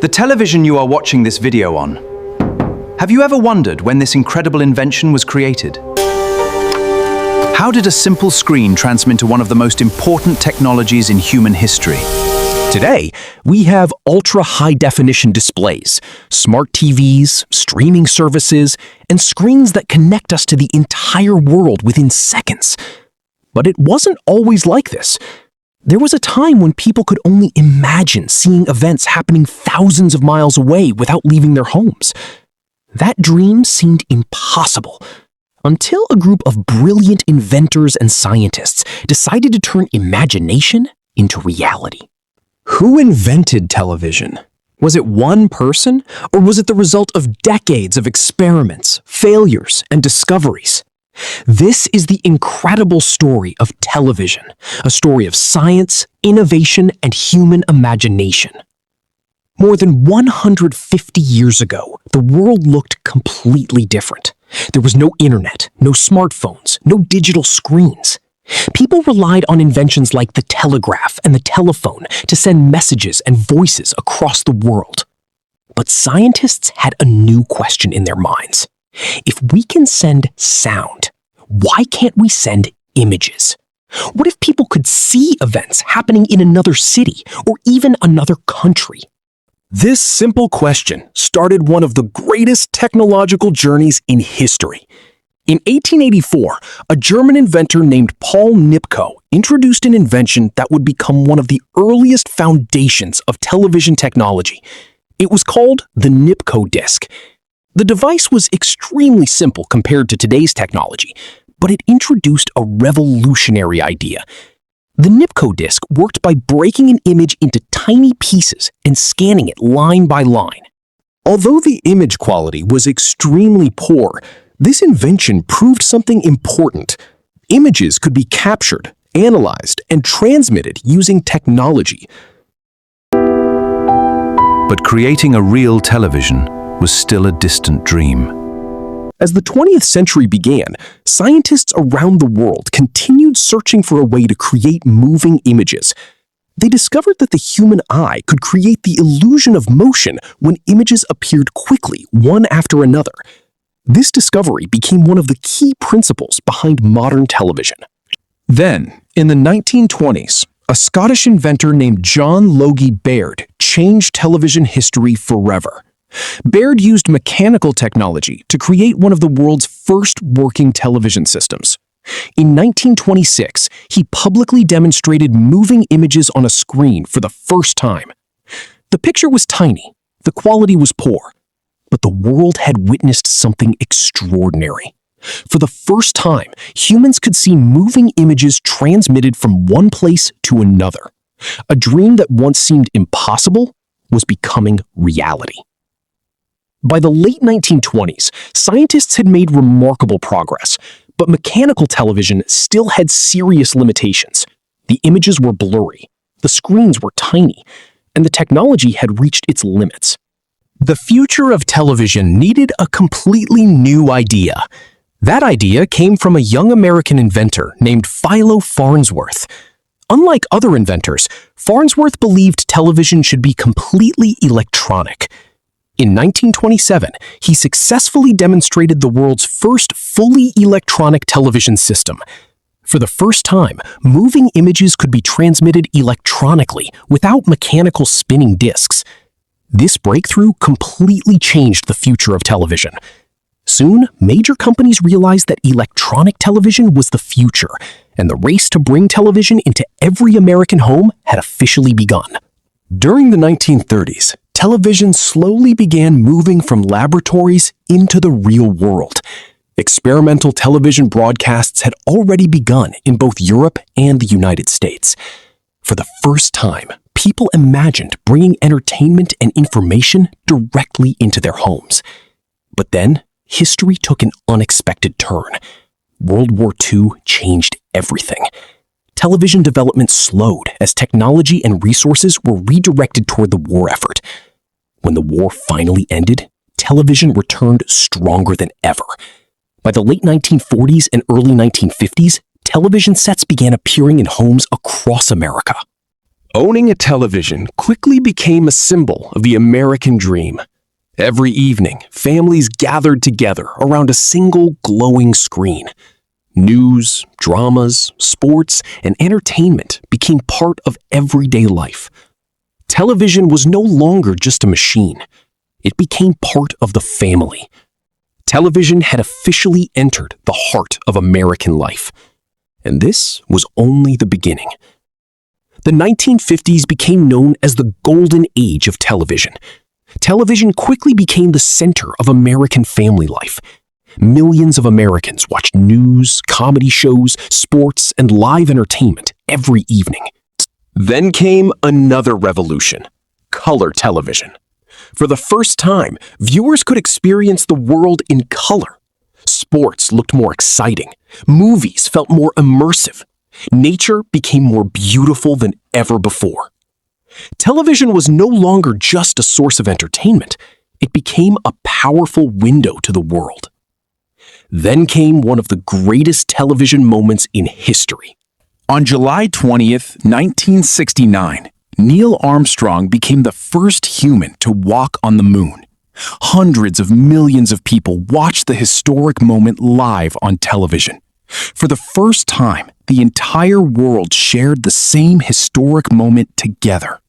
The television you are watching this video on. Have you ever wondered when this incredible invention was created? How did a simple screen transmit to one of the most important technologies in human history? Today, we have ultra-high-definition displays, smart TVs, streaming services, and screens that connect us to the entire world within seconds. But it wasn't always like this. There was a time when people could only imagine seeing events happening thousands of miles away without leaving their homes. That dream seemed impossible, until a group of brilliant inventors and scientists decided to turn imagination into reality. Who invented television? Was it one person, or was it the result of decades of experiments, failures, and discoveries? This is the incredible story of television, a story of science, innovation, and human imagination. More than 150 years ago, the world looked completely different. There was no internet, no smartphones, no digital screens. People relied on inventions like the telegraph and the telephone to send messages and voices across the world. But scientists had a new question in their minds. If we can send sound, why can't we send images? What if people could see events happening in another city or even another country? This simple question started one of the greatest technological journeys in history. In 1884, a German inventor named Paul Nipkow introduced an invention that would become one of the earliest foundations of television technology. It was called the Nipkow disc. The device was extremely simple compared to today's technology, but it introduced a revolutionary idea. The Nipkow disc worked by breaking an image into tiny pieces and scanning it line by line. Although the image quality was extremely poor, this invention proved something important. Images could be captured, analyzed, and transmitted using technology. But creating a real television was still a distant dream. As the 20th century began, scientists around the world continued searching for a way to create moving images. They discovered that the human eye could create the illusion of motion when images appeared quickly, one after another. This discovery became one of the key principles behind modern television. Then, in the 1920s, a Scottish inventor named John Logie Baird changed television history forever. Baird used mechanical technology to create one of the world's first working television systems. In 1926, he publicly demonstrated moving images on a screen for the first time. The picture was tiny, the quality was poor, but the world had witnessed something extraordinary. For the first time, humans could see moving images transmitted from one place to another. A dream that once seemed impossible was becoming reality. By the late 1920s, scientists had made remarkable progress, but mechanical television still had serious limitations. The images were blurry, the screens were tiny, and the technology had reached its limits. The future of television needed a completely new idea. That idea came from a young American inventor named Philo Farnsworth. Unlike other inventors, Farnsworth believed television should be completely electronic. In 1927, he successfully demonstrated the world's first fully electronic television system. For the first time, moving images could be transmitted electronically without mechanical spinning discs. This breakthrough completely changed the future of television. Soon, major companies realized that electronic television was the future, and the race to bring television into every American home had officially begun. During the 1930s, television slowly began moving from laboratories into the real world. Experimental television broadcasts had already begun in both Europe and the United States. For the first time, people imagined bringing entertainment and information directly into their homes. But then, history took an unexpected turn. World War II changed everything. Television development slowed as technology and resources were redirected toward the war effort. When the war finally ended, television returned stronger than ever. By the late 1940s and early 1950s, television sets began appearing in homes across America. Owning a television quickly became a symbol of the American dream. Every evening, families gathered together around a single glowing screen. News, dramas, sports, and entertainment became part of everyday life. Television was no longer just a machine. It became part of the family. Television had officially entered the heart of American life. And this was only the beginning. The 1950s became known as the golden age of television. Television quickly became the center of American family life. Millions of Americans watched news, comedy shows, sports, and live entertainment every evening. Then came another revolution: color television. For the first time, viewers could experience the world in color. Sports looked more exciting. Movies felt more immersive. Nature became more beautiful than ever before. Television was no longer just a source of entertainment. It became a powerful window to the world. Then came one of the greatest television moments in history. On July 20th, 1969, Neil Armstrong became the first human to walk on the moon. Hundreds of millions of people watched the historic moment live on television. For the first time, the entire world shared the same historic moment together.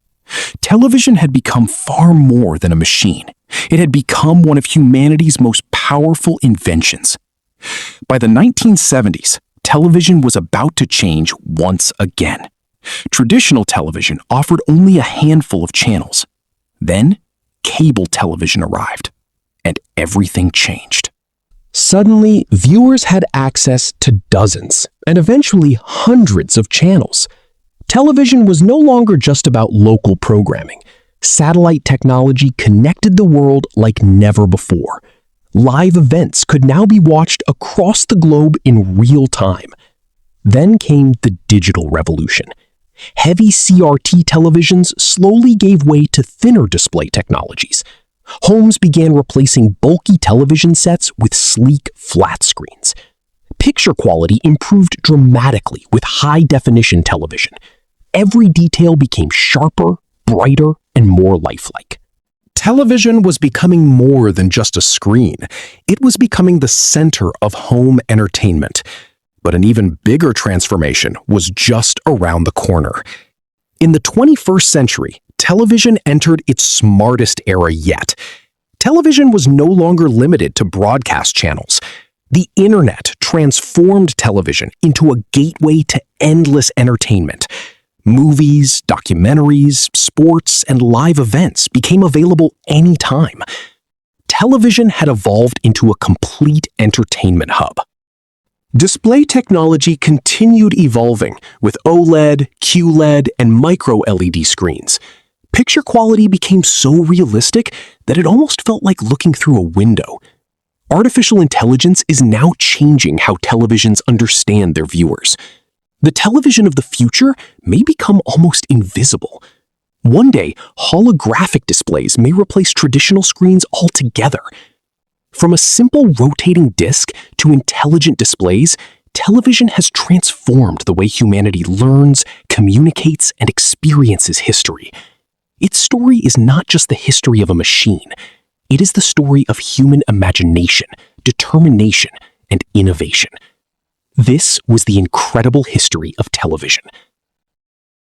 Television had become far more than a machine. It had become one of humanity's most powerful inventions. By the 1970s, television was about to change once again. Traditional television offered only a handful of channels. Then, cable television arrived, and everything changed. Suddenly, viewers had access to dozens, and eventually hundreds of channels. Television was no longer just about local programming. Satellite technology connected the world like never before. Live events could now be watched across the globe in real time. Then came the digital revolution. Heavy CRT televisions slowly gave way to thinner display technologies. Homes began replacing bulky television sets with sleek, flat screens. Picture quality improved dramatically with high-definition television. Every detail became sharper, brighter, and more lifelike. Television was becoming more than just a screen. It was becoming the center of home entertainment. But an even bigger transformation was just around the corner. In the 21st century, television entered its smartest era yet. Television was no longer limited to broadcast channels. The internet transformed television into a gateway to endless entertainment. Movies, documentaries, sports, and live events became available anytime. Television had evolved into a complete entertainment hub. Display technology continued evolving with OLED, QLED, and micro-LED screens. Picture quality became so realistic that it almost felt like looking through a window. Artificial intelligence is now changing how televisions understand their viewers. The television of the future may become almost invisible. One day, holographic displays may replace traditional screens altogether. From a simple rotating disc to intelligent displays, television has transformed the way humanity learns, communicates, and experiences history. Its story is not just the history of a machine. It is the story of human imagination, determination, and innovation. This was the incredible history of television.